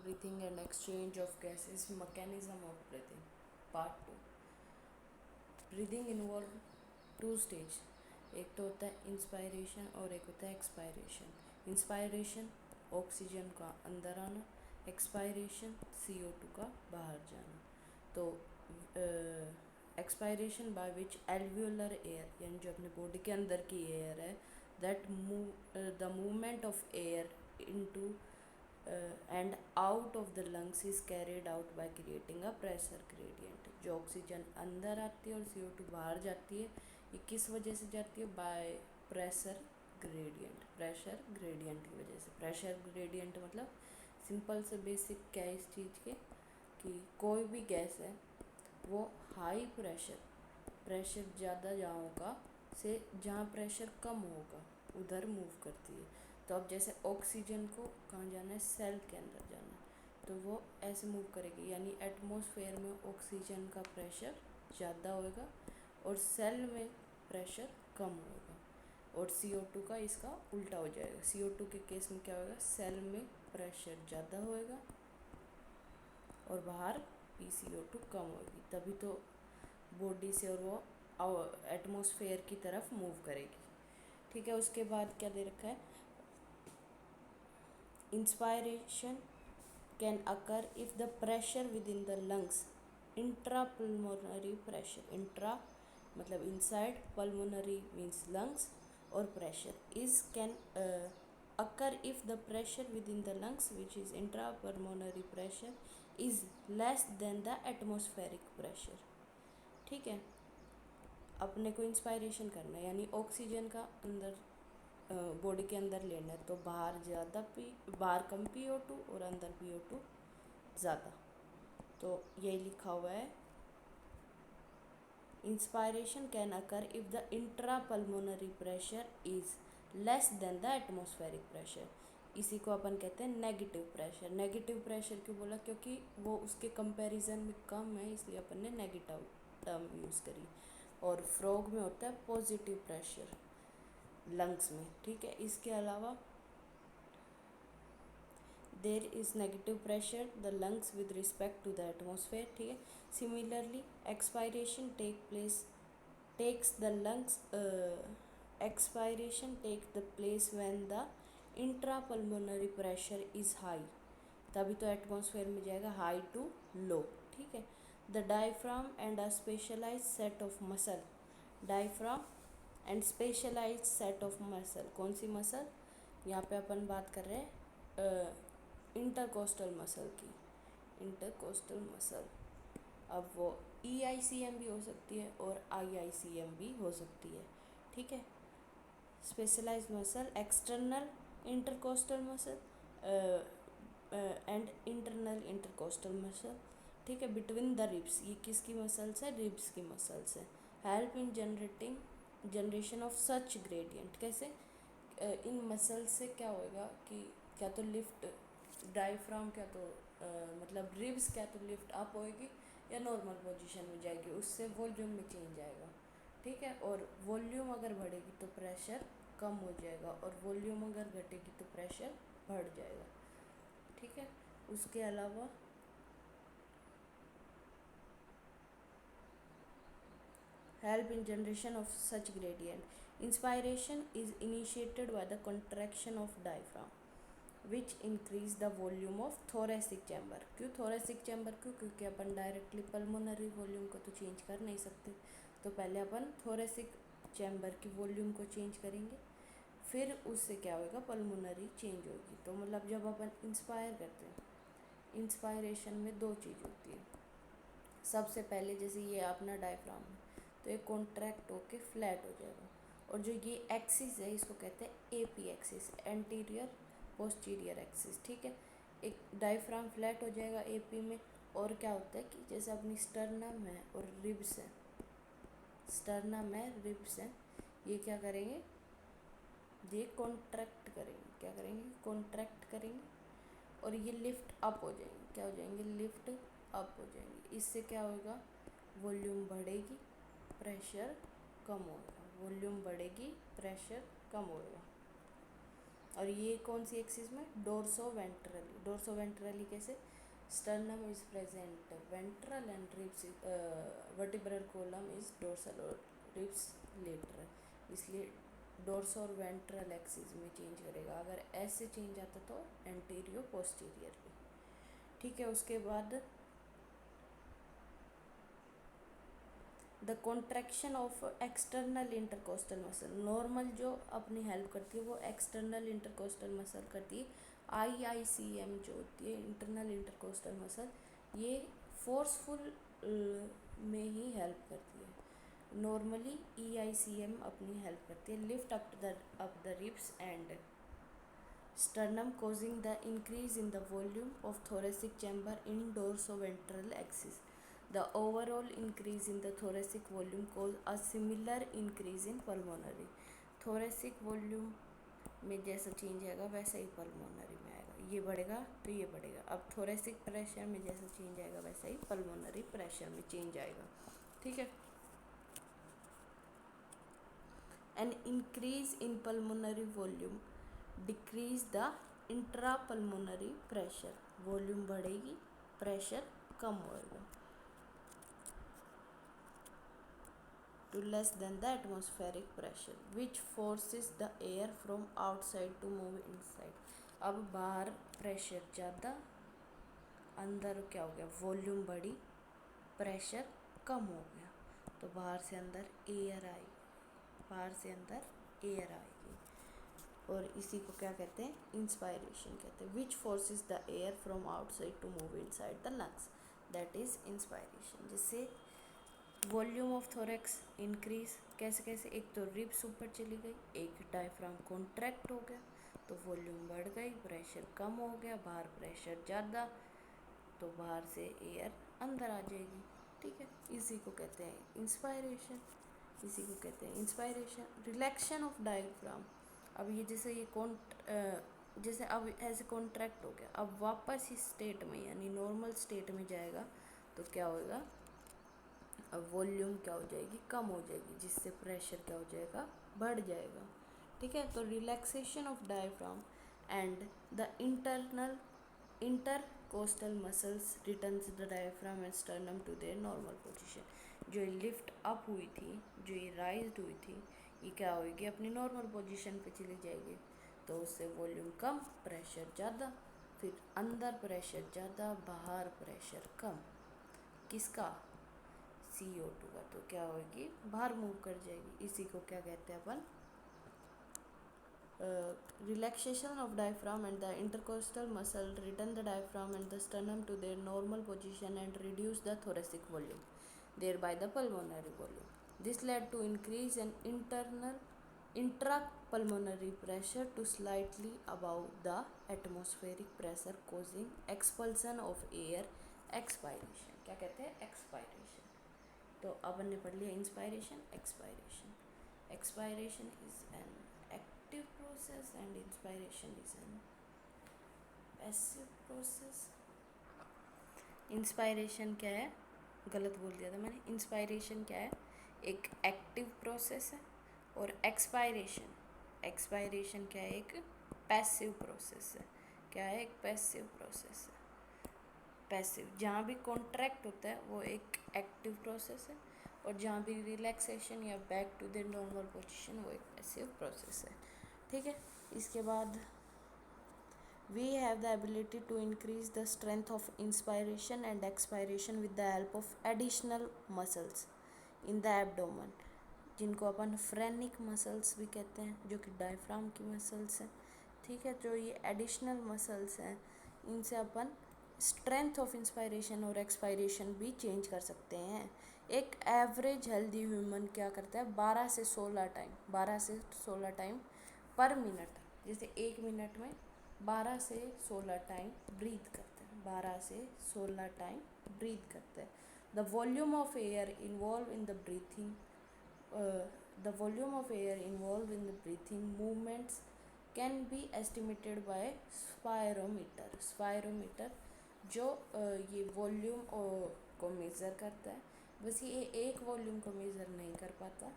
breathing and exchange of gases, mechanism of breathing. Part 2. Breathing involve two stage, एक तो होता है inspiration और एक होता है एक्सपायरेशन. इंस्पायरेशन ऑक्सीजन का अंदर आना, एक्सपायरेशन CO2 का बाहर जाना. तो expiration by which alveolar air, यानी जो अपने बॉडी के अंदर की एयर है, that the movement of air into and out of the lungs is carried out by creating a pressure gradient. जो ऑक्सीजन अंदर आती है और CO2 बाहर जाती है, ये किस वजह से जाती है? By pressure gradient. Pressure gradient की वजह से. प्रेशर ग्रेडियंट मतलब सिंपल से बेसिक क्या है इस चीज़ के, कि कोई भी गैस है वो हाई प्रेशर ज़्यादा जहाँ होगा से जहाँ प्रेशर कम होगा उधर मूव करती है. तो अब जैसे ऑक्सीजन को कहाँ जाना है? सेल के अंदर जाना है, तो वो ऐसे मूव करेगी, यानी एटमॉस्फेयर में ऑक्सीजन का प्रेशर ज़्यादा होएगा और सेल में प्रेशर कम होएगा. और CO2 का इसका उल्टा हो जाएगा. CO2 के केस में क्या होगा? सेल में प्रेशर ज़्यादा होएगा और बाहर PCO2 कम होगी, तभी तो बॉडी से और वो एटमॉस्फेयर की तरफ मूव करेगी. ठीक है. उसके बाद क्या दे रखा है? Inspiration can occur if the pressure with in the lungs, intrapulmonary pressure, intra मतलब इनसाइड, पल्मोनरी मीन्स लंग्स, और pressure is can occur if the pressure with in the lungs which is intrapulmonary pressure is less than the atmospheric pressure. ठीक है. अपने को inspiration करना है, यानी oxygen का अंदर बॉडी के अंदर लेना है, तो बाहर कम PO2 और अंदर PO2 ज़्यादा. तो यही लिखा हुआ है, inspiration can occur if the intrapulmonary pressure is less than the atmospheric pressure. इसी को अपन कहते हैं नेगेटिव प्रेशर. नेगेटिव प्रेशर क्यों बोला? क्योंकि वो उसके कंपैरिजन में कम है, इसलिए अपन ने नेगेटिव टर्म यूज़ करी. और फ्रॉग में होता है पॉजिटिव प्रेशर लंग्स में. ठीक है. इसके अलावा there is negative pressure the lungs with respect to the atmosphere. ठीक है. Similarly expiration takes the lungs expiration take the place when the intrapulmonary pressure is high, तभी तो एटमॉस्फेयर में जाएगा हाई टू लो. ठीक है. The diaphragm and a specialise set of muscle. Diaphragm and specialise set of muscle. कौन सी muscle? यहाँ पे अपन बात कर रहे हैं इंटरकोस्टल मसल की. इंटरकोस्टल मसल, अब वो EICM भी हो सकती है और IICM भी हो सकती है. ठीक है. Specialise muscle, external intercostal muscle and internal intercostal muscle. ठीक है. बिटवीन द रिब्स, ये किसकी मसल्स है? रिब्स की मसल्स है. Help in generation of such gradient. कैसे? इन मसल्स से क्या होएगा कि क्या तो लिफ्ट डायफ्राम, क्या तो मतलब रिब्स क्या तो लिफ्ट अप होएगी या नॉर्मल पोजीशन में जाएगी, उससे वॉल्यूम में चेंज आएगा. ठीक है. और वॉल्यूम अगर बढ़ेगी तो प्रेशर कम हो जाएगा और वॉल्यूम अगर घटेगी तो प्रेशर बढ़ जाएगा. ठीक है. उसके अलावा help in generation of such gradient. Inspiration is initiated by the contraction of diaphragm which increase the volume of thoracic chamber. क्यों thoracic chamber? क्योंकि अपन डायरेक्टली पल्मोनरी वॉल्यूम को तो चेंज कर नहीं सकते, तो पहले अपन thoracic chamber की वॉल्यूम को चेंज करेंगे, फिर उससे क्या होगा? पल्मोनरी चेंज होगी. तो मतलब जब अपन इंस्पायर करते हैं, इंस्पायरेशन में दो चीज़ होती है. सबसे पहले जैसे ये अपना डायफ्राम है, तो ये कॉन्ट्रैक्ट होके फ्लैट हो जाएगा, और जो ये एक्सिस है इसको कहते हैं AP axis, anterior posterior axis. ठीक है. एक डायफ्राम फ्लैट हो जाएगा AP में. और क्या होता है कि जैसे अपनी स्टर्नम है और रिब्स है, स्टर्नम है, रिब्स है, ये क्या करेंगे? ये कॉन्ट्रैक्ट करेंगे. क्या करेंगे? कॉन्ट्रैक्ट करेंगे और ये लिफ्ट अप हो जाएंगे. क्या हो जाएंगे? लिफ्ट अप हो जाएंगे. इससे क्या होगा? वॉल्यूम बढ़ेगी, प्रेशर कम होगा. वॉल्यूम बढ़ेगी, प्रेशर कम होगा. और ये कौन सी एक्सिस में, डोर्सो वेंट्रली। डोर्सो वेंट्रली कैसे, sternum is present ventral and ribs vertebral column is dorsal और ribs lateral, इसलिए डोर्सो और वेंट्रल एक्सिस में चेंज करेगा। अगर ऐसे चेंज आता तो एंटीरियर पोस्टीरियर भी। ठीक है, उसके बाद the contraction of external intercostal muscle. Normal जो अपनी हेल्प करती है वो एक्सटर्नल इंटरकोस्टल मसल करती है। IICM जो होती है इंटरनल इंटरकोस्टल मसल, ये फोर्सफुल में ही हेल्प करती है। नॉर्मली EICM अपनी हेल्प करती है। Lift up the ribs and sternum causing the increase in the volume of thoracic chamber in dorsoventral axis. The overall increase in the thoracic volume cause a similar increase in pulmonary. Thoracic volume में जैसा change आएगा वैसा ही pulmonary में आएगा, ये बढ़ेगा तो ये बढ़ेगा। अब थोरेसिक प्रेशर में जैसा चेंज आएगा वैसा ही पल्मोनरी प्रेशर में चेंज आएगा। ठीक है, an increase in pulmonary volume decrease the intrapulmonary pressure। Volume बढ़ेगी, प्रेशर कम होएगा, to less than the atmospheric pressure which forces the air from outside to move inside। अब बाहर प्रेशर ज़्यादा, अंदर क्या हो गया, वॉल्यूम बढ़ी, प्रेशर कम हो गया, तो बाहर से अंदर एयर आई, बाहर से अंदर एयर आएगी, और इसी को क्या कहते हैं, इंस्पायरेशन कहते हैं। Which forces the air from outside to move inside the lungs, that is inspiration. जिससे वॉल्यूम ऑफ थोरेक्स इंक्रीज, कैसे कैसे, एक तो रिब्स ऊपर चली गई, एक डायफ्राम कॉन्ट्रैक्ट हो गया तो वॉल्यूम बढ़ गई, प्रेशर कम हो गया, बाहर प्रेशर ज़्यादा तो बाहर से एयर अंदर आ जाएगी। ठीक है, इसी को कहते हैं इंस्पायरेशन, इसी को कहते हैं इंस्पायरेशन। रिलैक्शन ऑफ डायफ्राम, अब ये जैसे जैसे अब ऐसे कॉन्ट्रैक्ट हो गया, अब वापस इस स्टेट में यानी नॉर्मल स्टेट में जाएगा तो क्या होगा, अब वॉल्यूम क्या हो जाएगी, कम हो जाएगी, जिससे प्रेशर क्या हो जाएगा, बढ़ जाएगा। ठीक है, तो relaxation of diaphragm and the intercostal muscles returns the diaphragm and sternum to their normal position. जो ये लिफ्ट अप हुई थी, जो ये राइज हुई थी, ये क्या होगी, अपनी नॉर्मल पोजीशन पे चली जाएगी, तो उससे वॉल्यूम कम, प्रेशर ज़्यादा, फिर अंदर प्रेशर ज़्यादा, बाहर प्रेशर कम, किसका, CO2 का, तो क्या होगी, बाहर मूव कर जाएगी। इसी को क्या कहते हैं अपन, relaxation of diaphragm and the intercostal muscle return the diaphragm and the sternum to their normal position and reduce the thoracic volume, thereby the pulmonary volume. This led to increase in intrapulmonary pressure to slightly above the atmospheric pressure, causing expulsion of air, expiration। क्या कहते हैं, expiration. तो अपन ने पढ़ लिया inspiration, expiration. Expiration is an active process and inspiration is an passive process. Inspiration क्या है, गलत बोल दिया था मैंने, इंस्पायरेशन क्या है, एक एक्टिव प्रोसेस है, और एक्सपायरेशन क्या है, एक पैसिव प्रोसेस है। क्या है, एक पैसिव प्रोसेस है। पैसिव, जहाँ भी कॉन्ट्रैक्ट होता है वो एक एक्टिव प्रोसेस है, और जहाँ भी रिलैक्सेशन या back to the normal position वो एक पैसिव प्रोसेस है। ठीक है, इसके बाद we have the ability to increase the strength of inspiration and expiration with the help of additional muscles in the abdomen, जिनको अपन फ्रेनिक मसल्स भी कहते हैं, जो कि डायफ्राम की मसल्स हैं। ठीक है, जो ये एडिशनल मसल्स हैं, इनसे अपन स्ट्रेंथ ऑफ इंस्पायरेशन और एक्सपायरेशन भी चेंज कर सकते हैं। एक एवरेज हेल्दी ह्यूमन क्या करता है, 12 से 16 टाइम पर मिनट, जैसे 1 मिनट में 12 से 16 टाइम ब्रीथ करते हैं, 12 से 16 टाइम ब्रीथ करते हैं। The volume of air involve in the breathing movements can be estimated by spirometer जो ये वॉल्यूम को मेज़र करता है। बस ये एक वॉल्यूम को मेज़र नहीं कर पाता,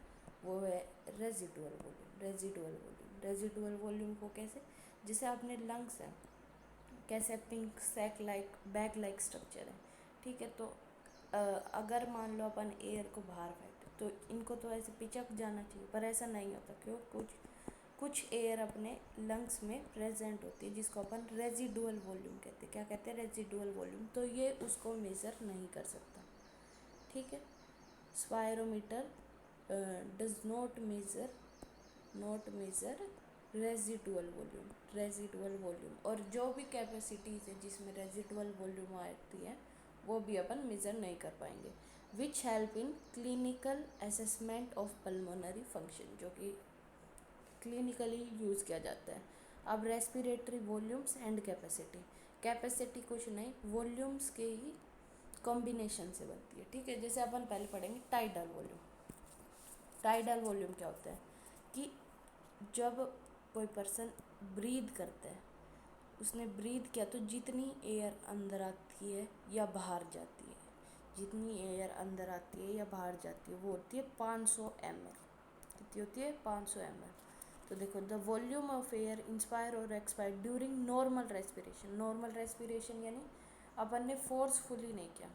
वो है रेजिडुअल वॉल्यूम। रेजिडुअल वॉल्यूम को कैसे, जैसे अपने लंग्स हैं, कैसे pink sac like bag like structure है, ठीक है। तो अगर मान लो अपन एयर को बाहर फेंकते तो इनको तो ऐसे पिचक जाना चाहिए, पर ऐसा नहीं होता। क्यों? कुछ एयर अपने लंग्स में प्रेजेंट होती है जिसको अपन रेजिडुअल वॉल्यूम कहते हैं। क्या कहते हैं? Residual volume. तो ये उसको मेज़र नहीं कर सकता, ठीक है। Spirometer does not measure residual volume. और जो भी कैपेसिटीज़ है जिसमें रेजिडुअल वॉल्यूम आती है वो भी अपन मेज़र नहीं कर पाएंगे। Which help in clinical assessment of pulmonary function, जो कि क्लिनिकली यूज़ किया जाता है। अब रेस्पिरेटरी वॉल्यूम्स एंड कैपेसिटी कुछ नहीं, वॉल्यूम्स के ही कॉम्बिनेशन से बनती है, ठीक है। जैसे अपन पहले पढ़ेंगे टाइडल वॉल्यूम। टाइडल वॉल्यूम क्या होता है कि जब कोई पर्सन ब्रीद करता है, उसने ब्रीद किया तो जितनी एयर अंदर आती है या बाहर जाती है, जितनी एयर अंदर आती है या बाहर जाती है वो होती है 500 ml। कितनी होती है? 500 ml। तो देखो, the volume of air inspire और expire during normal respiration. Normal respiration यानी अपन ने फोर्सफुली नहीं किया।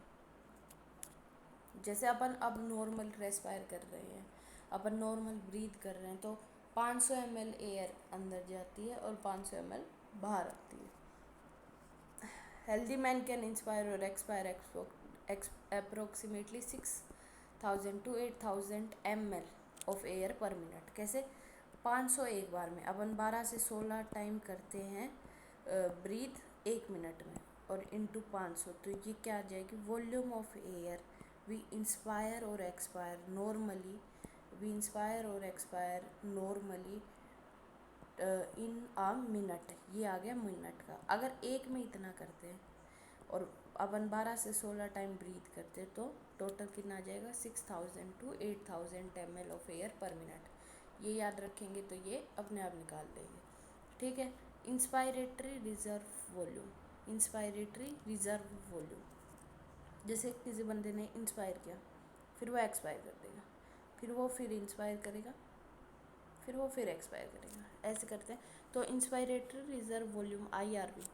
जैसे अपन अब नॉर्मल रेस्पायर कर रहे हैं, अपन नॉर्मल ब्रीथ कर रहे हैं, तो 500 ml एयर अंदर जाती है और 500 ml बाहर आती है। हेल्दी मैन कैन इंस्पायर और expire approximately 6000 to 8000 ml of air पर मिनट। कैसे? 500 एक बार में। अपन 12 से 16 टाइम करते हैं ब्रीथ एक मिनट में, और इंटू 500, तो ये क्या आ जाएगी? Volume of air we inspire और expire normally in a minute. ये आ गया मिनट का। अगर एक में इतना करते हैं और अपन 12 से 16 टाइम ब्रीथ करते हैं तो टोटल कितना आ जाएगा? 6000 to 8000 ml ऑफ एयर पर मिनट। ये याद रखेंगे तो ये अपने आप निकाल लेंगे, ठीक है। Inspiratory reserve volume. जैसे किसी बंदे ने इंस्पायर किया, फिर वो एक्सपायर कर देगा, फिर इंस्पायर करेगा, फिर वो फिर एक्सपायर करेगा, ऐसे करते हैं। तो inspiratory reserve volume IRV।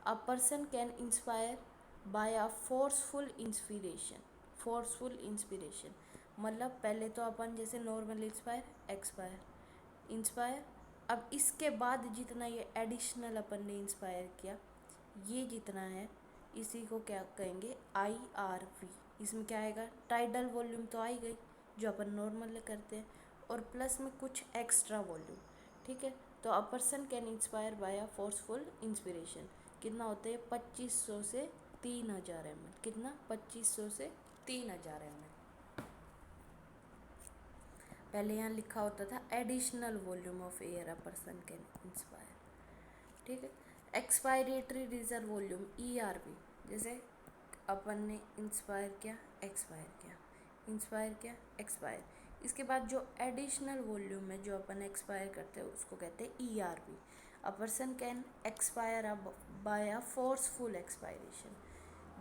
A person can inspire by a forceful inspiration. मतलब पहले तो अपन जैसे नॉर्मल इंस्पायर, अब इसके बाद जितना ये एडिशनल अपन ने इंस्पायर किया, ये जितना है, इसी को क्या कहेंगे? IRV। इसमें क्या आएगा? टाइडल वॉल्यूम तो आई गई जो अपन नॉर्मल करते हैं, और प्लस में कुछ एक्स्ट्रा वॉल्यूम, ठीक है। तो a person can inspire by a forceful inspiration. कितना होते हैं? 2500 से 3000 ml। कितना? 2500 से 3000 ml। पहले यहाँ लिखा होता था additional volume of air a person can inspire, ठीक है। Expiratory reserve volume ERV। जैसे अपन ने इंस्पायर किया, एक्सपायर, इसके बाद जो एडिशनल वॉल्यूम है जो अपन एक्सपायर करते हैं उसको कहते हैं ERV। A person can expire by a forceful expiration.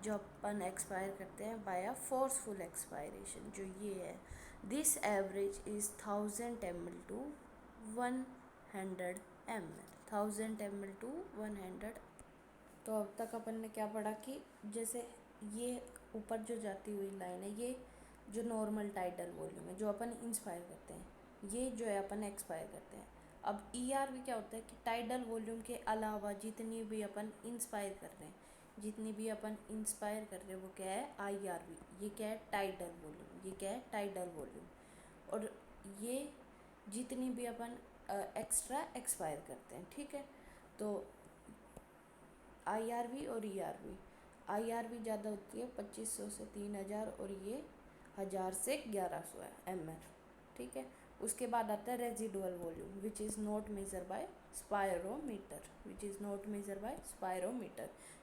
जो अपन एक्सपायर करते हैं बाय अ फोर्सफुल एक्सपायरेशन, जो ये है, this average is 1000 ml to 100 ml। 1000 ml to 100। तो अब तक अपन ने क्या पढ़ा कि जैसे ये ऊपर जो जाती हुई लाइन है, ये जो नॉर्मल टाइडल वॉल्यूम है जो अपन इंस्पायर करते हैं, ये जो है अपन एक्सपायर करते हैं। अब ERV क्या होता है कि टाइडल वॉल्यूम के अलावा जितनी भी अपन इंस्पायर कर रहे हैं वो क्या है? IRV। ये क्या है? Tidal volume. और ये जितनी भी अपन एक्स्ट्रा एक्सपायर करते हैं, ठीक है। तो IRV और ERV। IRV ज़्यादा होती है 2500 से 3000, और ये 1000 से 1100 ml, ठीक है। उसके बाद आता है residual volume which is not measure by spirometer.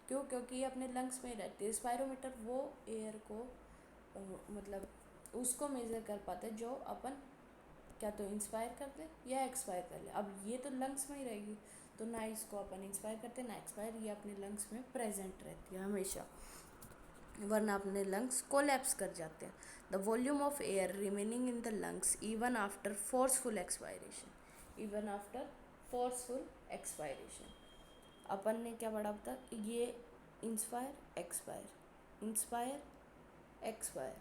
क्यों? क्योंकि ये अपने लंग्स में रहती है। स्पायरोमीटर वो एयर को मतलब उसको मेज़र कर पाते हैं जो अपन क्या तो इंस्पायर कर दे या एक्सपायर कर ले। अब ये तो लंग्स में ही रहेगी, तो ना इसको अपन इंस्पायर करते ना एक्सपायर, ये अपने लंग्स में प्रेजेंट रहती है हमेशा, वरना अपने लंग्स कोलैप्स कर जाते हैं। The volume of air remaining in the lungs even after forceful expiration. अपन ने क्या पढ़ा था, ये इंस्पायर एक्सपायर, इंस्पायर एक्सपायर,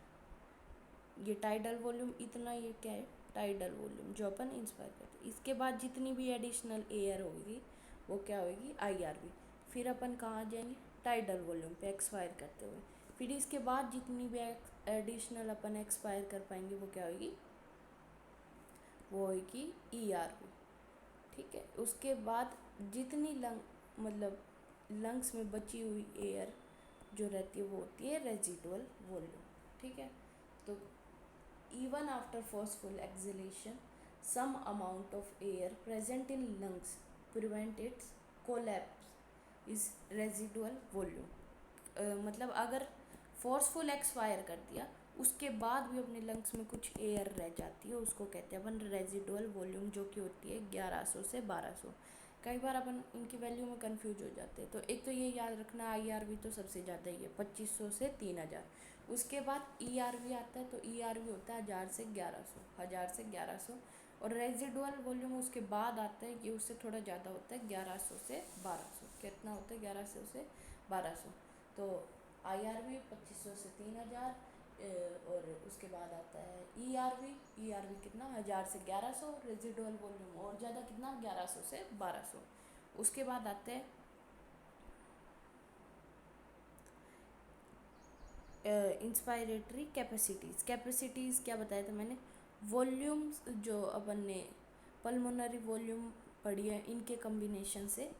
ये टाइडल वॉल्यूम इतना, ये क्या है टाइडल वॉल्यूम जो अपन इंस्पायर करते हैं। इसके बाद जितनी भी एडिशनल एयर होगी वो क्या होगी IRV। फिर अपन कहाँ जाएंगे टाइडल वॉल्यूम पे एक्सपायर करते हुए। फिर इसके बाद जितनी भी एडिशनल अपन एक्सपायर कर पाएंगे वो क्या होगी, वो होगी ERV। ठीक है, उसके बाद जितनी मतलब लंग्स में बची हुई एयर जो रहती है वो होती है रेजिडुअल वॉल्यूम। ठीक है, तो even after forceful exhalation some amount of air present in lungs prevent its collapse is residual volume। मतलब अगर फोर्सफुल एक्सपायर कर दिया उसके बाद भी अपने लंग्स में कुछ एयर रह जाती है उसको कहते हैं अपन रेजिडुअल वॉल्यूम, जो कि होती है 1100 से 1200। कई बार अपन इनकी वैल्यू में कंफ्यूज हो जाते हैं, तो एक तो ये याद रखना IRV तो सबसे ज़्यादा ही है 2500 से 3000। उसके बाद ERV आता है, तो ERV होता है 1000 से 1100, 1000 से 1100। और रेजिडुअल वॉल्यूम उसके बाद आता है, ये उससे थोड़ा ज़्यादा होता है 1100 से 1200। कितना होता है 1100 से 1200। तो IRV 2500 से 3000, और उसके बाद आता है ERV कितना 1000 से 1100, रेजिडुअल वॉल्यूम और ज़्यादा कितना 1100 से 1200। उसके बाद आते हैं इंस्पायरेटरी कैपेसिटीज़ क्या बताया था मैंने, वॉल्यूम्स जो अपन ने पल्मोनरी वॉल्यूम पढ़ी है इनके कम्बिनेशन से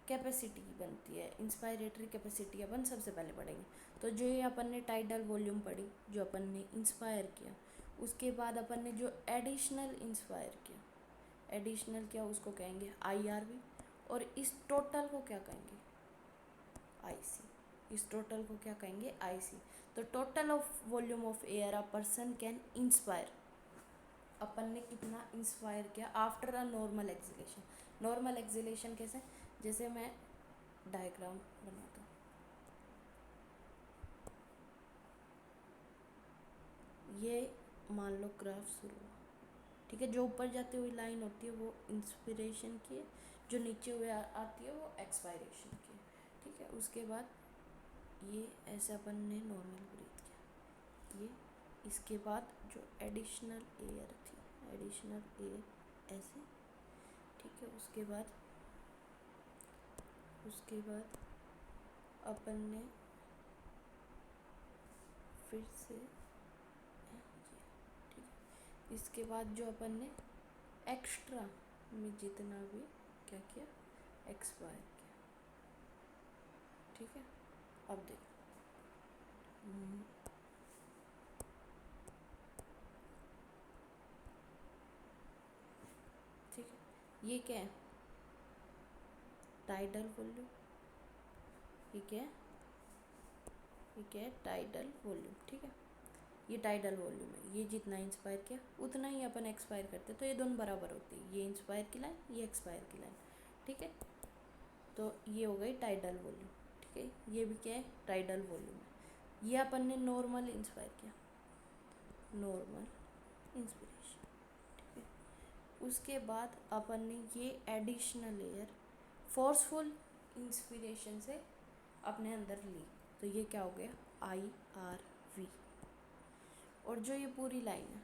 कैपेसिटी बनती है। इंस्पायरेटरी कैपेसिटी अपन सबसे पहले पढ़ेंगे। तो जो ये अपन ने टाइडल वॉल्यूम पढ़ी जो अपन ने इंस्पायर किया, उसके बाद अपन ने जो एडिशनल इंस्पायर किया, एडिशनल क्या उसको कहेंगे IRV। और इस टोटल को क्या कहेंगे IC, इस टोटल को क्या कहेंगे IC। तो total of volume of air a person can inspire, अपन ने कितना इंस्पायर किया after a normal exhalation. Normal exhalation कैसे, जैसे मैं डायग्राम बनाता हूँ, ये मान लो ग्राफ शुरू हुआ। ठीक है, जो ऊपर जाती हुई लाइन होती है वो इंस्पिरेशन की है, जो नीचे हुए आती है वो एक्सपायरेशन की है। ठीक है, उसके बाद ये ऐसे अपन ने नॉर्मल ब्रीथ किया, ये इसके बाद जो एडिशनल एयर थी, एडिशनल एयर ऐसे। ठीक है, उसके बाद अपन ने फिर से ठीक है, इसके बाद जो अपन ने एक्स्ट्रा में जितना भी क्या किया एक्सपायर किया। ठीक है, अब देखो ठीक है, ये क्या है टाइडल वॉल्यूम, ये क्या है, ये क्या है टाइडल वॉल्यूम। ठीक है, ये टाइडल वॉल्यूम है, ये जितना इंस्पायर किया उतना ही अपन एक्सपायर करते, तो ये दोनों बराबर होती है, ये इंस्पायर की लाइन ये एक्सपायर की लाइन। ठीक है, तो ये हो गई टाइडल वॉल्यूम। ठीक है, ये भी क्या है टाइडल वॉल्यूम है। ये अपन ने नॉर्मल इंस्पायर किया, नॉर्मल इंस्पिरेशन। ठीक है, उसके बाद अपन ने ये एडिशनल एयर फोर्सफुल इंस्पिरेशन से अपने अंदर ली, तो ये क्या हो गया IRV। और जो ये पूरी लाइन है,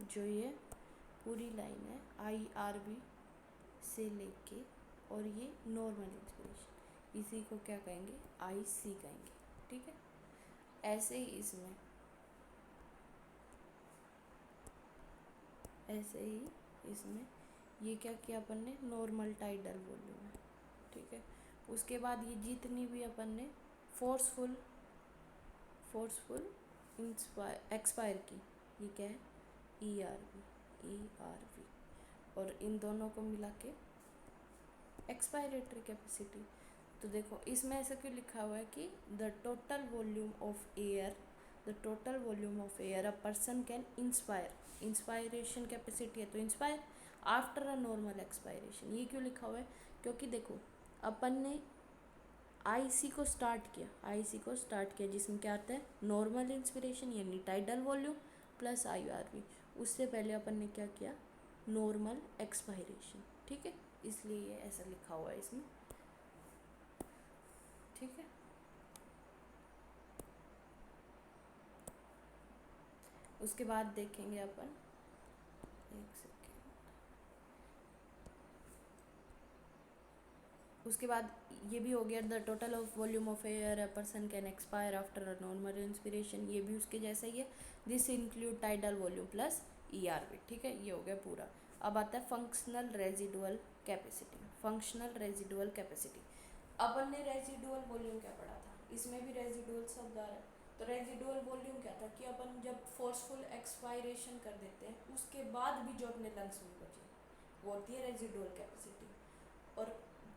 जो ये पूरी लाइन है IRV से लेके और ये नॉर्मल इंस्पिरेशन, इसी को क्या कहेंगे IC कहेंगे। ठीक है, ऐसे ही इसमें ये क्या किया अपन ने नॉर्मल टाइडल वॉल्यूम है। ठीक है, उसके बाद ये जितनी भी अपन ने फोर्सफुल एक्सपायर की, ये क्या है ERV। और इन दोनों को मिला के एक्सपायरेटरी कैपेसिटी। तो देखो इसमें ऐसा क्यों लिखा हुआ है कि the total volume of air a person can inspire, inspiration capacity है तो inspire after a normal expiration. ये क्यों लिखा हुआ है, क्योंकि देखो अपन ने IC को स्टार्ट किया जिसमें क्या आता है नॉर्मल इंस्पिरेशन यानी टाइडल वॉल्यूम प्लस IRV। उससे पहले अपन ने क्या किया नॉर्मल एक्सपायरेशन। ठीक है, इसलिए ये ऐसा लिखा हुआ है इसमें, ठीक है। उसके बाद देखेंगे अपन, एक सेकेंड, उसके बाद ये भी हो गया the total of volume of air a person can expire after a normal inspiration, ये भी उसके जैसा ही है। This include tidal volume plus ERV, ठीक है, ये हो गया पूरा। अब आता है functional residual capacity. Functional residual capacity, अपन ने रेजिडुअल वॉल्यूम क्या पढ़ा था, इसमें भी रेजिडुअल शब्द आ रहा है। तो रेजिडुअल वॉल्यूम क्या था कि अपन जब फोर्सफुल एक्सपायरेशन कर देते हैं उसके बाद भी जो अपने लंग्स में बचे वो होती है रेजिडुअल कैपेसिटी। और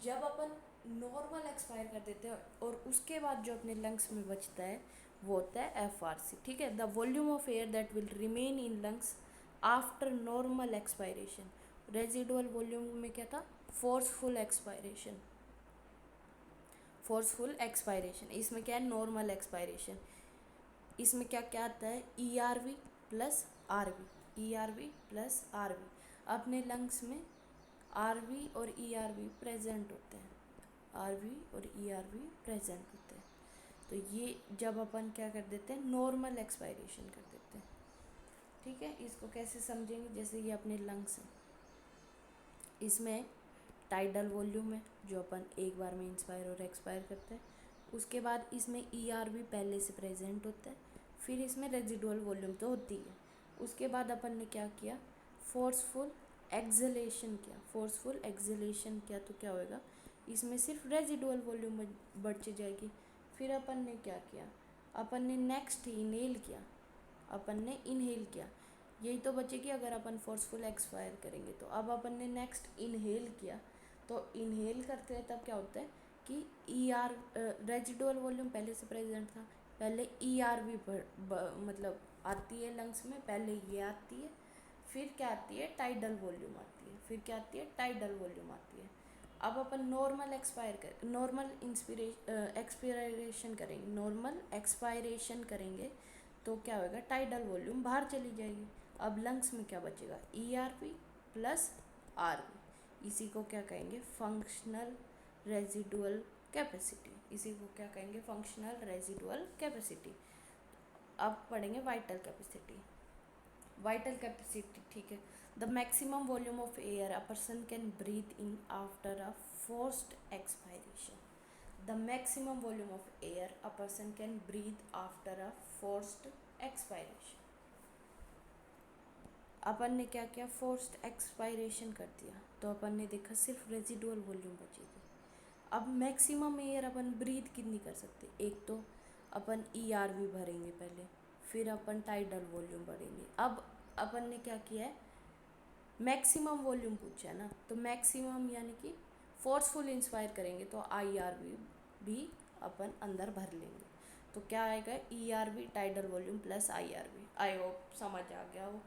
जब अपन नॉर्मल एक्सपायर कर देते हैं और उसके बाद जो अपने लंग्स में बचता है वो होता है FRC, ठीक है, the volume of air that will remain in lungs after normal expiration. Residual volume में क्या था, फोर्सफुल एक्सपायरेशन, फोर्सफुल एक्सपायरेशन, इसमें क्या है नॉर्मल एक्सपायरेशन। इसमें क्या क्या आता है ERV plus RV, ERV plus RV। अपने लंग्स में RV और ERV प्रेजेंट होते हैं, RV और ERV प्रेजेंट होते हैं। तो ये जब अपन क्या कर देते हैं नॉर्मल एक्सपायरेशन कर देते हैं, ठीक है। इसको कैसे समझेंगे, जैसे ये अपने लंग्स हैं, इसमें टाइडल वॉल्यूम है जो अपन एक बार में इंस्पायर और एक्सपायर करते हैं। उसके बाद इसमें ERV पहले से प्रेजेंट होता है, फिर इसमें रेजिडुअल वॉल्यूम तो होती है। उसके बाद अपन ने क्या किया, फोर्सफुल एक्सलेशन किया, फोर्सफुल एक्सलेशन किया तो क्या होएगा, इसमें सिर्फ रेजिडुअल वॉल्यूम बच जाएगी। फिर अपन ने क्या किया, अपन ने नेक्स्ट इनहेल किया, अपन ने इनहेल किया, यही तो बचेगी अगर अपन फोर्सफुल एक्सपायर करेंगे। तो अब अपन ने नेक्स्ट इनहेल किया, तो इनहेल करते हैं तब क्या होता है कि रेजिडुअल वॉल्यूम पहले से प्रेजेंट था, पहले ERV मतलब आती है लंग्स में, पहले ये आती है, फिर क्या आती है टाइडल वॉल्यूम आती है, फिर क्या आती है टाइडल वॉल्यूम आती है। अब अपन नॉर्मल एक्सपायरेशन करेंगे, नॉर्मल एक्सपायरेशन करेंगे तो क्या होगा, टाइडल वॉल्यूम बाहर चली जाएगी। अब लंग्स में क्या बचेगा, ERV प्लस RV, इसी को क्या कहेंगे फंक्शनल रेजिडुअल कैपेसिटी, इसी को क्या कहेंगे फंक्शनल रेजिडुअल कैपेसिटी। अब पढ़ेंगे वाइटल कैपेसिटी। वाइटल कैपेसिटी, ठीक है, the maximum volume of air a person can breathe in after a forced expiration. The maximum volume of air a person can breathe after a forced expiration. अपन ने क्या किया, forced expiration कर दिया तो अपन ने देखा सिर्फ रेजिडुअल वॉल्यूम बचेगी। अब मैक्सिमम एयर अपन ब्रीथ कितनी कर सकते, एक तो अपन ERV भरेंगे पहले, फिर अपन टाइडल वॉल्यूम भरेंगे। अब अपन ने क्या किया है, मैक्सिमम वॉल्यूम पूछा है ना, तो मैक्सिमम यानी कि फोर्सफुल इंस्पायर करेंगे तो IRV भी अपन अंदर भर लेंगे। तो क्या आएगा, ERV tidal volume plus IRV। I hope समझ आ गया हो,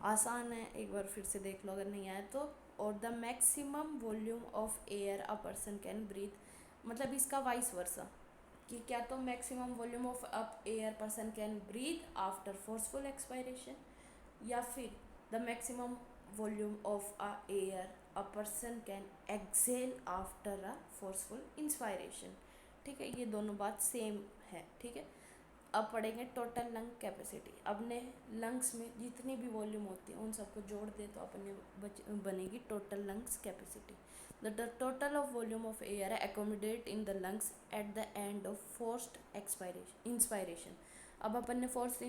आसान है, एक बार फिर से देख लो अगर नहीं आया तो। और the maximum volume of air a person can breathe, मतलब इसका वाइस वर्सा कि क्या तो maximum volume of up air person can breathe after forceful expiration, या फिर the maximum volume of a air a person can exhale after a forceful inspiration, ठीक है, ये दोनों बात सेम है, ठीक है। अब पढ़ेंगे टोटल लंग कैपेसिटी। अपने लंग्स में जितनी भी वॉल्यूम होती है उन सबको जोड़ दे तो अपने बनेगी total lungs capacity. The total of volume of air accommodate in the lungs at the end of forced inspiration. अब अपन ने फोर्स्ड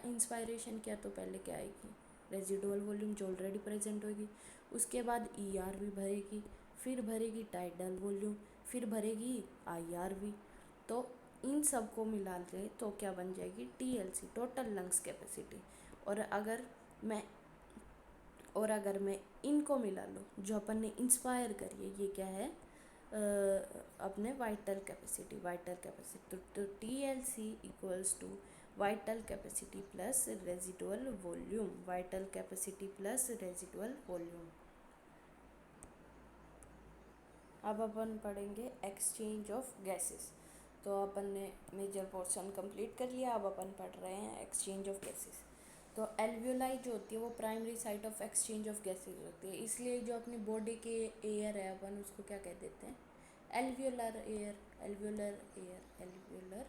इंस्पायरेशन किया तो पहले क्या आएगी, रेजिडुअल वॉल्यूम जो ऑलरेडी प्रेजेंट होगी, उसके बाद ERV भरेगी, फिर भरेगी टाइडल वॉल्यूम, फिर भरेगी IRV। तो इन सब को मिला ले तो क्या बन जाएगी TLC, टोटल लंग्स कैपेसिटी। और अगर मैं इनको मिला लूँ जो अपन ने इंस्पायर करी है, ये क्या है अपने वाइटल कैपेसिटी, वाइटल कैपेसिटी। तो TLC equals to vital capacity plus residual volume, vital capacity plus residual volume. अब अपन पढ़ेंगे एक्सचेंज ऑफ गैसेस। तो अपन ने मेजर पोर्शन कंप्लीट कर लिया, अब अपन पढ़ रहे हैं एक्सचेंज ऑफ गैसेस। तो एल्वियोलाई जो होती है वो primary site of exchange of gases होती है, इसलिए जो अपनी बॉडी के एयर है अपन उसको क्या कह देते हैं, alveolar air, alveolar air, alveolar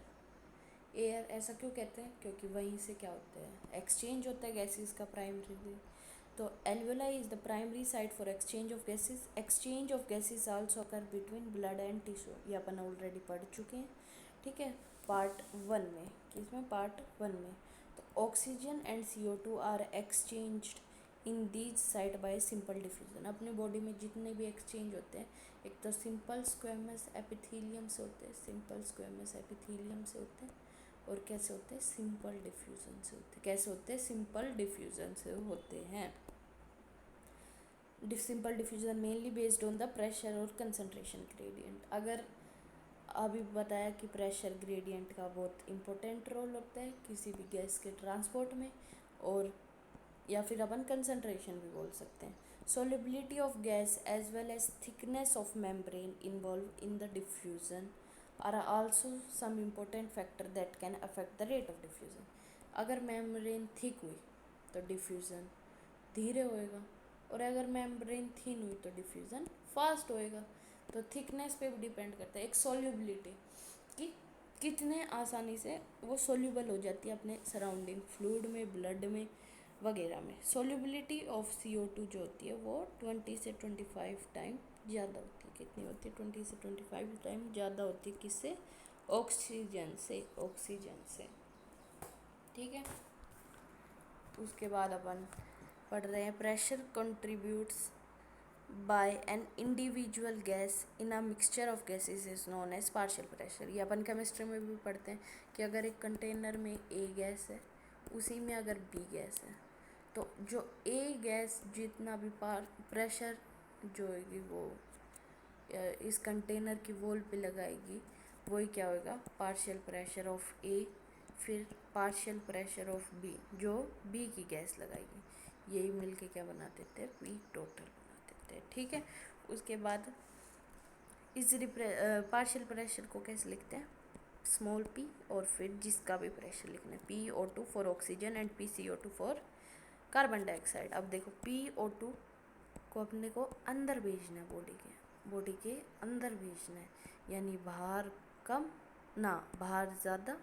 air. ऐसा क्यों कहते हैं, क्योंकि वहीं से क्या होता है, एक्सचेंज होता है गैसेज का प्राइमरी। तो alveoli is the primary site for exchange of gases. Exchange of gases also occur between blood and tissue, ये अपन ऑलरेडी पढ़ चुके हैं, ठीक है, पार्ट 1 में। किसमें, पार्ट 1 में। तो oxygen and CO2 are exchanged in these site by simple diffusion. अपनी बॉडी में जितने भी एक्सचेंज होते हैं, एक तो सिंपल स्क्वेमस एपिथेलियम से होते हैं, सिंपल स्क्वेमस एपिथेलियम से होते हैं, और कैसे होते हैं, सिंपल डिफ्यूजन से होते हैं। कैसे होते हैं, सिंपल डिफ्यूजन से होते हैं। Simple diffusion mainly based on the pressure और कंसंट्रेशन ग्रेडियंट। अगर अभी बताया कि प्रेशर ग्रेडियंट का बहुत इंपॉर्टेंट रोल होता है किसी भी गैस के ट्रांसपोर्ट में, और या फिर अपन कंसंट्रेशन भी बोल सकते हैं। solubility of gas as well as thickness of membrane involved in the diffusion are also some important factor that can affect the rate of diffusion। अगर मेम्ब्रेन थिक हुई तो डिफ्यूज़न धीरे होएगा, और अगर मेम्ब्रेन थिन हुई तो डिफ्यूज़न फास्ट होएगा। तो थिकनेस पे भी डिपेंड करता है, एक सॉल्युबिलिटी कि कितने आसानी से वो सोल्यूबल हो जाती है अपने सराउंडिंग फ्लूइड में, ब्लड में वगैरह में। सोल्यूबिलिटी ऑफ CO2 जो होती है वो 20 से 25 टाइम ज़्यादा होती है। कितनी होती है, 20 से 25 टाइम ज़्यादा होती है, किससे, ऑक्सीजन से, ऑक्सीजन से, ठीक है। उसके बाद अपन पढ़ रहे हैं pressure contributes by an individual gas in a mixture of gases is known as partial pressure. ये अपन केमिस्ट्री में भी पढ़ते हैं कि अगर एक कंटेनर में ए गैस है, उसी में अगर बी गैस है, तो जो ए गैस जितना भी प्रेशर जो होगी वो इस कंटेनर की वॉल पे लगाएगी, वही क्या होगा, पार्शियल प्रेशर ऑफ ए, फिर पार्शियल प्रेशर ऑफ बी जो बी की गैस लगाएगी, यही मिलके क्या बना देते हैं, पी टोटल बना देते हैं, ठीक है। उसके बाद इस पार्शियल प्रेशर को कैसे लिखते हैं, स्मॉल पी, और फिर जिसका भी प्रेशर लिखना है, PO2 for oxygen and PCO2 for carbon dioxide. अब देखो PO2 को अपने को अंदर भेजना है, बॉडी के अंदर भेजना है, यानी बाहर कम ना, बाहर ज़्यादा,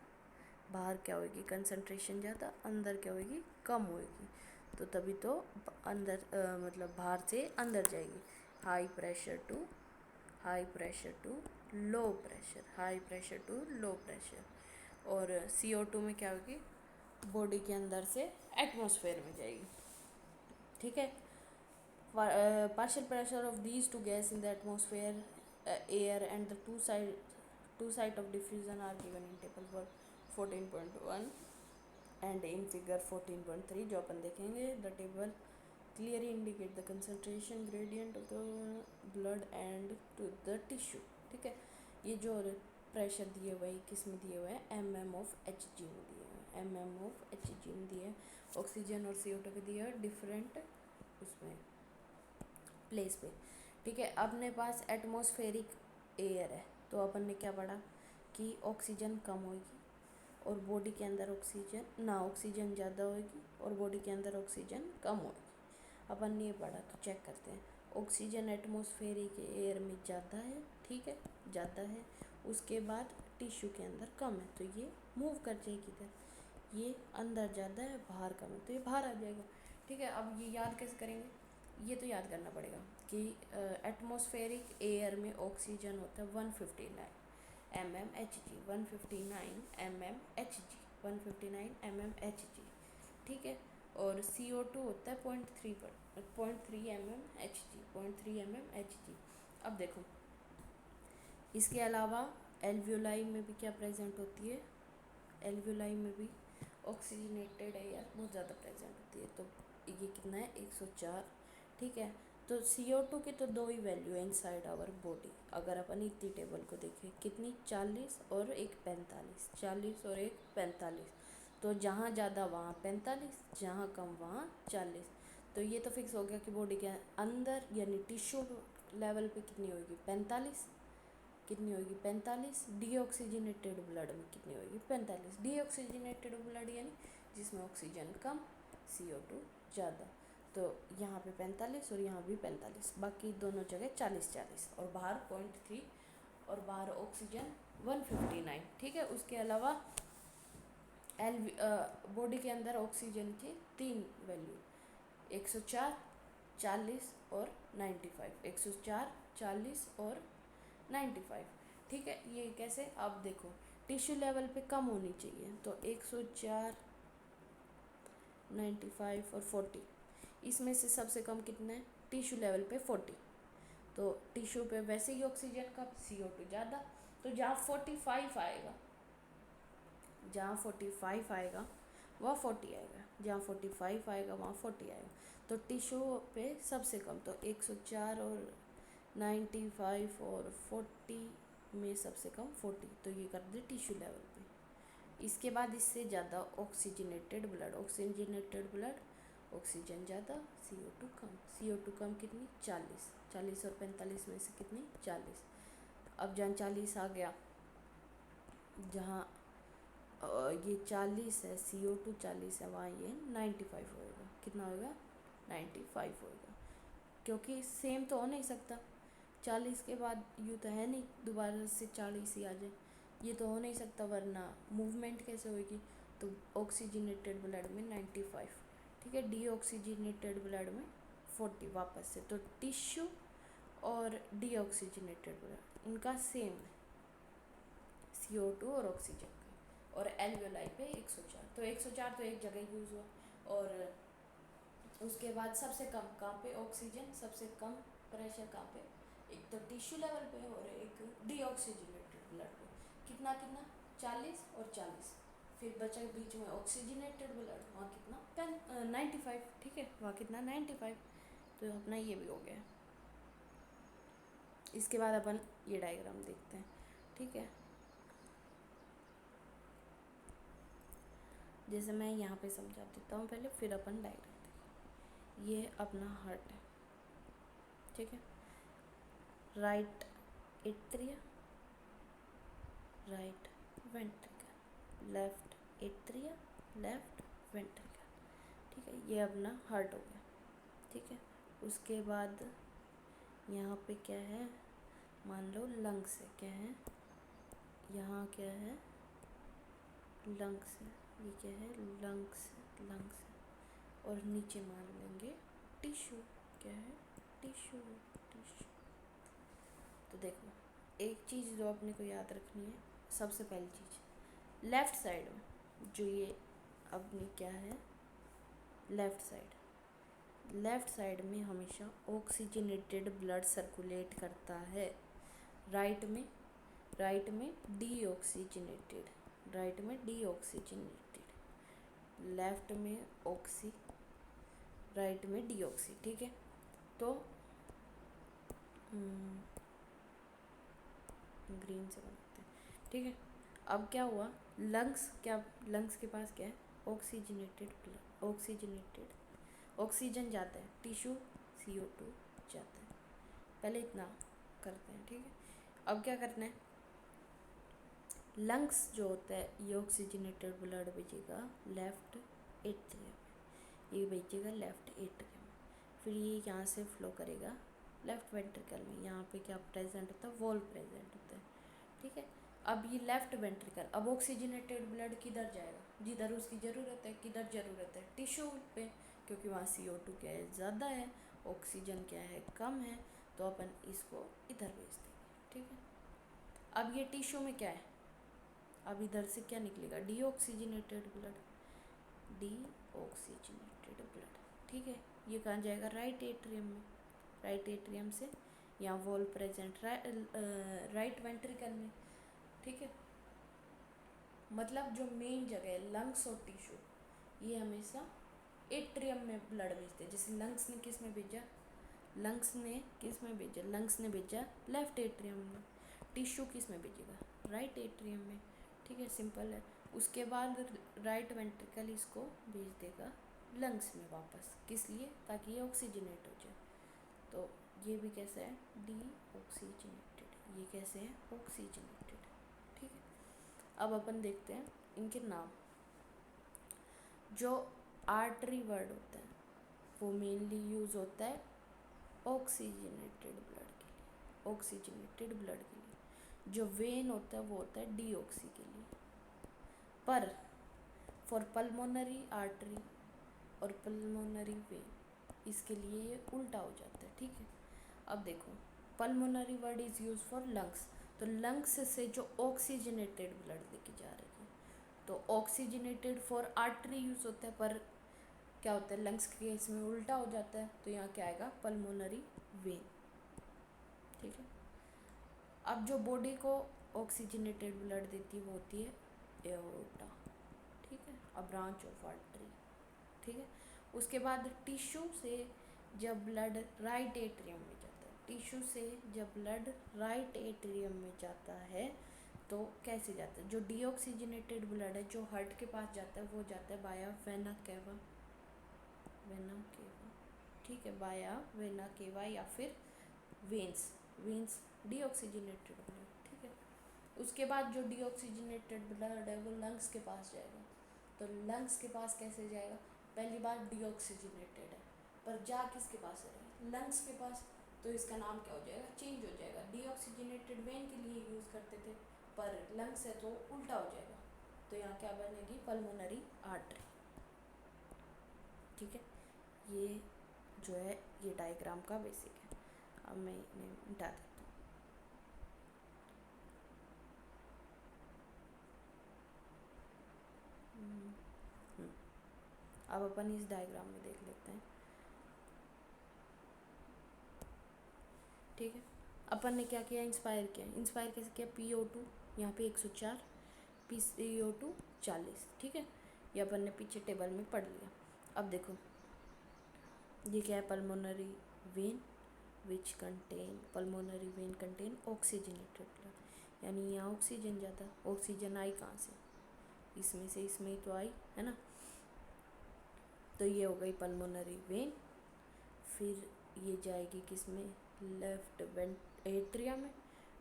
बाहर क्या होगी, कंसंट्रेशन ज़्यादा, अंदर क्या होगी, कम होगी। तो तभी तो अंदर मतलब बाहर से अंदर जाएगी। High pressure to low pressure, high pressure to low pressure. और CO2 में क्या होगी, बॉडी के अंदर से एटमॉस्फेयर में जाएगी, ठीक है। partial pressure of these two gas in the atmosphere, air and the two site of diffusion are given in table for 14.1 and in figure 14.3 जो अपन देखेंगे। the table clearly indicate the concentration gradient of the blood and to the tissue, ठीक है। ये जो pressure दिए हुए किस में दिए हुए हैं, mm of Hg में दिए हुए हैं, mm of Hg में दिए हैं। ऑक्सीजन और CO2 के दिए हैं डिफरेंट उसमें प्लेस पे, ठीक है। अपने पास एटमॉस्फेरिक एयर है, तो अपन ने क्या पढ़ा कि ऑक्सीजन कम होगी और बॉडी के अंदर ऑक्सीजन ज़्यादा होगी और बॉडी के अंदर ऑक्सीजन कम होगी। अपन ने ये पढ़ा, तो चेक करते हैं। ऑक्सीजन एटमॉस्फेरिक एयर में ज़्यादा है, ठीक है, ज़्यादा है। उसके बाद टिश्यू के अंदर कम है, तो ये मूव कर जाएगी इधर, ये अंदर ज़्यादा है, बाहर कम है, तो ये बाहर आ जाएगा, ठीक है। अब ये याद कैसे करेंगे, ये तो याद करना पड़ेगा कि एटमॉस्फेरिक एयर में ऑक्सीजन होता है 159 mmHg, 159 mmHg, 159 mmHg, ठीक है। और CO2 होता है 0.3 mmHg, 0.3 mmHg। अब देखो इसके अलावा एल्वियोलाई में भी क्या प्रेजेंट होती है, एल्वियोलाई में भी ऑक्सीजनेटेड एयर बहुत ज़्यादा प्रेजेंट होती है। तो ये कितना है, 104, ठीक है। तो CO2 की तो दो ही वैल्यू है इनसाइड आवर बॉडी। अगर अपन इतनी टेबल को देखें, कितनी, 40 और एक 45, 40 और एक 45, तो जहाँ ज़्यादा वहाँ 45, जहाँ कम वहाँ 40। तो ये तो फिक्स हो गया कि बॉडी के अंदर यानी टिश्यू लेवल पे कितनी होगी, 45, कितनी होगी, 45। डीऑक्सीजनेटेड ब्लड में कितनी होगी, 45। डीऑक्सीजनेटेड ब्लड यानी जिसमें ऑक्सीजन कम, CO2 ज़्यादा। तो यहाँ पे 45 और यहाँ भी 45, बाकी दोनों जगह 40-40, और बाहर 0.3 और बाहर ऑक्सीजन 159। ठीक है, उसके अलावा बॉडी के अंदर ऑक्सीजन की 3 वैल्यू, 104, 40 और 95, 104, 40 और 95। ठीक है, ये कैसे, आप देखो टिश्यू लेवल पे कम होनी चाहिए, तो 104, 95 और 40, इसमें से सबसे कम कितना है, टिश्यू लेवल पे 40। तो टिश्यू पे वैसे ही ऑक्सीजन का CO2 ज़्यादा, तो जहाँ 45 आएगा, जहाँ 45 आएगा वहाँ 40 आएगा, जहाँ 45 आएगा वहाँ 40 आएगा। तो टिश्यू पे सबसे कम, तो 104 और 95 और 40 में सबसे कम 40, तो ये कर दे टिश्यू लेवल पे। इसके बाद इससे ज़्यादा oxygenated blood, oxygenated blood, oxygen ज़्यादा, CO2 कम, CO2 कम कितनी, 40, 40 और 45 में से कितनी, 40। अब जहाँ 40 आ गया, जहाँ ये 40 है, CO2 40 है, वहाँ ये 95 होएगा। कितना होएगा, 95 होएगा, क्योंकि सेम तो हो नहीं सकता, 40 के बाद यूँ तो है नहीं दोबारा से 40 ही आ जाए, ये तो हो नहीं सकता, वरना मूवमेंट कैसे होएगी। तो ऑक्सीजनेटेड ब्लड में 95, ठीक है, डीऑक्सीजनेटेड ब्लड में 40 वापस से। तो टिश्यू और डीऑक्सीजनेटेड ब्लड इनका सेम है, CO2 और ऑक्सीजन का। और एल्वियोलाई पे 104, तो 104 तो एक जगह यूज़ हुआ। और उसके बाद सबसे कम कहाँ पे, ऑक्सीजन सबसे कम प्रेशर कहाँ पे, एक तो टिश्यू लेवल पे और एक डीऑक्सीजनेटेड ब्लड पे। कितना कितना, 40 और 40, फिर बचा बीच में ऑक्सीजनेटेड ब्लड, वहाँ कितना 95। ठीक है, वहाँ कितना 95, तो अपना ये भी हो गया। इसके बाद अपन ये डायग्राम देखते हैं। ठीक है, जैसे मैं यहाँ पे समझा देता हूँ पहले, फिर अपन डायग्राम देखें। ये अपना हार्ट है, ठीक है, right atria, right ventricle, left atria, left ventricle. ठीक है, ये अपना हार्ट हो गया। ठीक है, उसके बाद यहाँ पे क्या है, मान लो लंग्स है, क्या है यहाँ, क्या है लंग्स है, ये क्या है लंग्स, लंग्स है। और नीचे मान लेंगे टिश्यू, क्या है टिश्यू, टिश्यू। तो देखो एक चीज़ जो अपने को याद रखनी है, सबसे पहली चीज़ लेफ़्ट साइड में, जो ये अपनी क्या है लेफ़्ट साइड, लेफ़्ट साइड में हमेशा ऑक्सीजनेटेड ब्लड सर्कुलेट करता है। राइट में, राइट में डीऑक्सीजनेटेड, राइट में डीऑक्सीजनेटेड, लेफ़्ट में ऑक्सी, राइट में डीऑक्सी। ठीक है, तो ग्रीन से बनाते हैं। ठीक है, अब क्या हुआ, लंग्स, क्या लंग्स के पास क्या है, ऑक्सीजनेटेड ब्लड, ऑक्सीजनेटेड, ऑक्सीजन जाता है, टिश्यू CO2 जाता है। पहले इतना करते हैं। ठीक है, अब क्या करना है, लंग्स जो होता है ये ऑक्सीजनेटेड ब्लड भेजेगा लेफ़्ट एट्रियम में, ये भेजेगा लेफ़्ट एट्रियम में, फिर ये यहाँ से फ्लो करेगा लेफ़्ट वेंट्रिकल में। यहाँ पे क्या प्रेजेंट होता है, वॉल प्रेजेंट होता है। ठीक है, अब ये लेफ़्ट वेंट्रिकल, अब ऑक्सीजनेटेड ब्लड किधर जाएगा, जिधर उसकी ज़रूरत है। किधर ज़रूरत है, टिश्यू पे, क्योंकि वहाँ CO2 क्या है ज़्यादा है, ऑक्सीजन क्या है कम है, तो अपन इसको इधर भेज देंगे। ठीक है, अब ये टिश्यू में क्या है, अब इधर से क्या निकलेगा, डीऑक्सीजनेटेड ब्लड, डीऑक्सीजनेटेड ब्लड। ठीक है, ये कहाँ जाएगा, राइट एट्रियम में, राइट एट्रियम से यहाँ वॉल प्रेजेंट राइट वेंट्रिकल में। ठीक है, मतलब जो मेन जगह है लंग्स और टिश्यू, ये हमेशा एट्रियम में ब्लड भेजते हैं। जैसे लंग्स ने किस में भेजा, लंग्स ने किस में भेजा, लंग्स ने भेजा लेफ़्ट एट्रियम में, टिश्यू किस में भेजेगा, राइट एट्रियम में। ठीक है, सिंपल है। उसके बाद राइट वेंट्रिकल इसको भेज देगा लंग्स में वापस, किस लिए, ताकि ये ऑक्सीजनेट हो जाए। तो ये भी कैसे है, डी ऑक्सीजनेटेड, ये कैसे है ऑक्सीजनेटेड। ठीक है, अब अपन देखते हैं इनके नाम। जो आर्टरी वर्ड होता है वो मेनली यूज़ होता है ऑक्सीजनेटेड ब्लड के लिए, ऑक्सीजनेटेड ब्लड के लिए। जो वेन होता है वो होता है डीऑक्सी के लिए। पर फॉर पल्मोनरी आर्टरी और पल्मोनरी वेन इसके लिए ये उल्टा हो जाता है, ठीक है। अब देखो, pulmonary word is use for lungs, तो लंग्स से जो ऑक्सीजनेटेड ब्लड लेके जा रही है, तो ऑक्सीजनेटेड फॉर आर्टरी यूज़ होता है, पर क्या होता है लंग्स के केस में उल्टा हो जाता है, तो यहाँ क्या आएगा पल्मोनरी वेन, ठीक है। अब जो बॉडी को ऑक्सीजनेटेड ब्लड देती है वो होती है एओर्टा, ठीक है, अ ब्रांच ऑफ आर्टरी, ठीक है। उसके बाद टिश्यू से जब ब्लड राइट एट्रियम में जाता है, टिश्यू से जब ब्लड राइट एट्रियम में जाता है तो कैसे जाता है, जो डीऑक्सीजनेटेड ब्लड है जो हार्ट के पास जाता है वो जाता है बाया वेना केवा, वेना केवा, ठीक है, बाया वेना केवा या फिर वेन्स, वेन्स डीऑक्सीजनेटेड ब्लड, ठीक है। उसके बाद जो डीऑक्सीजनेटेड ब्लड है वो लंग्स के पास जाएगा, तो लंग्स के पास कैसे जाएगा, पहली बार डीऑक्सीजनेटेड है पर जा किसके पास है, लंग्स के पास, तो इसका नाम क्या हो जाएगा, चेंज हो जाएगा। डीऑक्सीजनेटेड वेन के लिए यूज़ करते थे पर लंग्स है तो उल्टा हो जाएगा, तो यहाँ क्या बनेगी पल्मोनरी आर्टरी, ठीक है। ये जो है ये डायग्राम का बेसिक है। अब मैं इन्हें मिटा देता हूँ। अब अपन इस डायग्राम में देख लेते हैं, ठीक है। अपन ने क्या किया, इंस्पायर किया, इंस्पायर कैसे किया, PO2 यहाँ पे 104, PCO2 40, ठीक है। ये अपन ने पीछे टेबल में पढ़ लिया। अब देखो ये क्या है, pulmonary vein which contain, pulmonary vein contain oxygenated blood, यानी यहाँ ऑक्सीजन जाता, ऑक्सीजन आई कहाँ से, इसमें से, इसमें ही तो आई है ना, तो ये हो गई पल्मोनरी वेन। फिर ये जाएगी किस में, लेफ्ट वेंट एट्रिया में,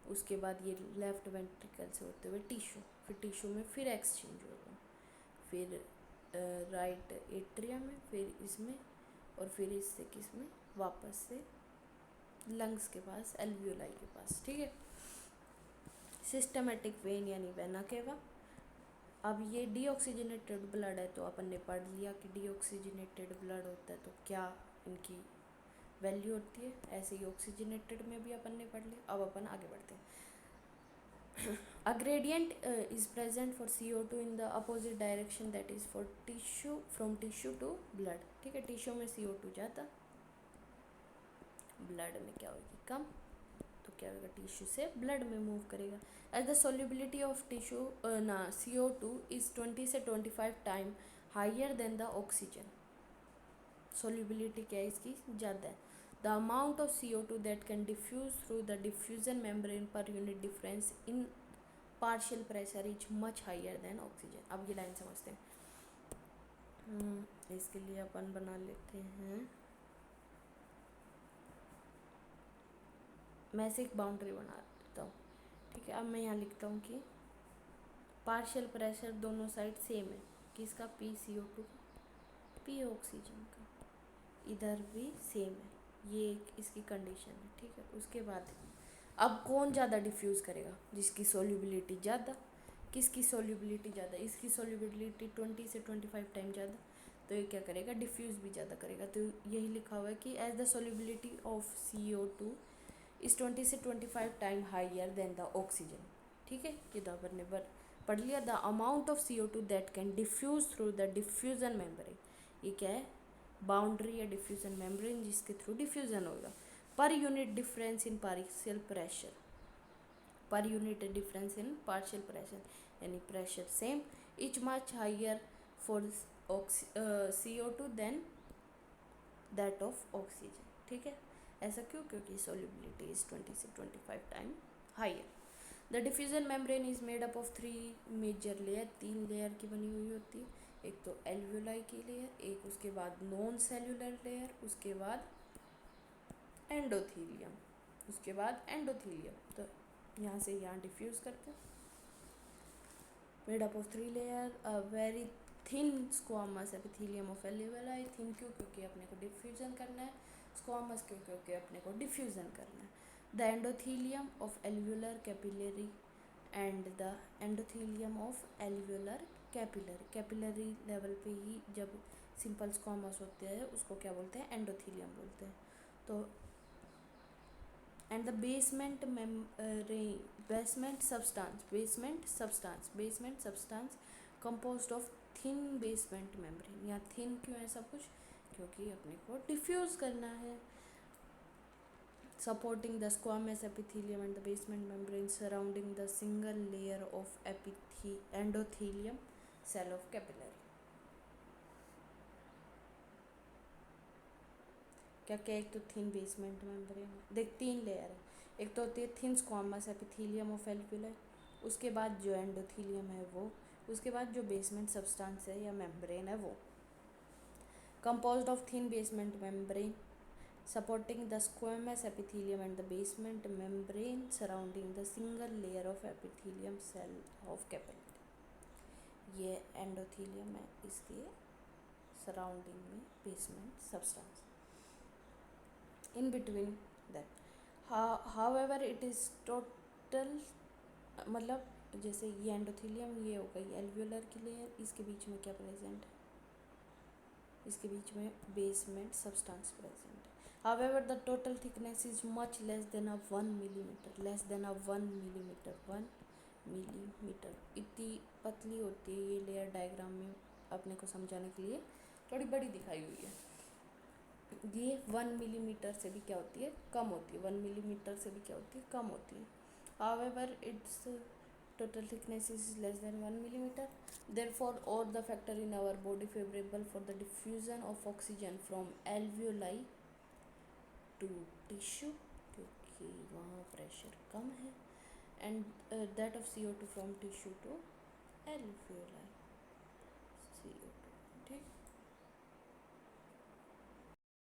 उसके बाद ये लेफ्ट वेंट्रिकल से होते हुए टिश्यू, फिर टिश्यू में फिर एक्सचेंज होगा, फिर राइट एट्रिया में, फिर इसमें, और फिर इससे किस में वापस से लंग्स के पास, एल्वियोलाई के पास, ठीक है। सिस्टमेटिक वेन यानी वेना केवा। अब ये डीऑक्सीजनेटेड ब्लड है तो अपन ने पढ़ लिया कि डीऑक्सीजनेटेड ब्लड होता है तो क्या इनकी वैल्यू होती है, ऐसे ही ऑक्सीजनेटेड में भी अपन ने पढ़ लिया। अब अपन आगे बढ़ते हैं। A gradient is present for CO2 in the opposite direction, that is for tissue, from tissue to blood, ठीक है। टिश्यू में CO2 ज़्यादा, ब्लड में क्या होगी कम, तो क्या होगा टिश्यू से ब्लड में मूव करेगा। As the solubility of tissue ना CO2 इज़ 20 से 25 time higher than the oxygen, solubility क्या है इसकी ज़्यादा है। The amount of CO2 that can diffuse through the diffusion membrane per unit difference in partial pressure is much higher than oxygen. अब ये line समझते हैं। इसके लिए अपन बना लेते हैं, मैं से एक बाउंड्री बना देता हूँ, ठीक है। अब मैं यहाँ लिखता हूँ कि पार्शियल प्रेशर दोनों साइड सेम है, किसका, PCO2 का, P ऑक्सीजन का, इधर भी सेम है, ये एक इसकी कंडीशन है, ठीक है। उसके बाद अब कौन ज़्यादा डिफ्यूज़ करेगा, जिसकी सोल्यूबिलिटी ज़्यादा, किसकी सोल्यूबिलिटी ज़्यादा, इसकी सोल्यूबिलिटी 20 से 25 टाइम ज़्यादा, तो ये क्या करेगा डिफ्यूज़ भी ज़्यादा करेगा। तो यही लिखा हुआ है कि as the solubility of CO2 is 20 से 25 time higher than the oxygen, ठीक है। ये तो अपन ने पढ़ लिया। The amount of CO2 that can diffuse through the diffusion membrane, ये क्या है, बाउंड्री या डिफ्यूज़न मेम्ब्रेन जिसके थ्रू डिफ्यूज़न होगा। Per unit difference in partial pressure, per unit difference in partial pressure यानी pressure same, each much higher for CO2 than that of oxygen, ठीक है। ऐसा क्यों, क्योंकि सोल्यूबिलिटी इज 20 से 25 time higher. The diffusion membrane is made up of 3 major layer, 3 layer की बनी हुई होती है। एक तो एल्वियोलाई की लेयर, एक उसके बाद नॉन सेल्यूलर लेयर, उसके बाद एंडोथीलियम, उसके बाद एंडोथीलियम। तो यहाँ से यहाँ डिफ्यूज़ करते हैं। Made up of 3 layer, a very thin squamous epithelium of alveoli. Thin क्यों? क्योंकि अपने को डिफ्यूजन करना है। स्क्वामस क्यों? क्योंकि अपने को डिफ्यूजन करना है। The endothelium of alveolar capillary and the endothelium of alveolar capillary. Capillary level पे ही जब सिंपल स्क्वामस होते हैं उसको क्या बोलते हैं? एंडोथीलियम बोलते हैं। तो and the basement substance composed of thin basement membrane। या थिन क्यों है सब कुछ? क्योंकि अपने को डिफ्यूज करना है। supporting the squamous epithelium and the basement membrane surrounding the single layer of endothelium cell of capillary। क्या क्या? एक तो थिन बेसमेंट मेम्ब्रेन, देख 3 लेयर है। एक तो होती है thin squamous epithelium of alveoli, उसके बाद जो एंडोथीलियम है वो, उसके बाद जो बेसमेंट सब्सटेंस है या मेम्ब्रेन है वो। composed of thin basement membrane supporting the squamous epithelium and the basement membrane surrounding the single layer of epithelium cell of capillary। ये एंडोथीलियम है, इसके सराउंडिंग में basement substance. in between that however it is total, मतलब जैसे ये endothelium ये हो गई एल्वियोलर की लेयर, इसके बीच में क्या प्रेजेंट है? इसके बीच में बेसमेंट सब्सटेंस प्रेजेंट है। however the total thickness is much less than a 1 millimeter, इतनी पतली होती है ये लेयर। डायग्राम में अपने को समझाने के लिए थोड़ी बड़ी दिखाई हुई है। ये 1 मिलीमीटर से भी क्या होती है? कम होती है। 1 मिलीमीटर से भी क्या होती है? कम होती है। however its total thickness is less than 1 millimeter, therefore all the factor in our body favorable for the diffusion of oxygen from alveoli to tissue, क्योंकि वहाँ प्रेशर कम है, and that of CO2 from tissue to alveoli।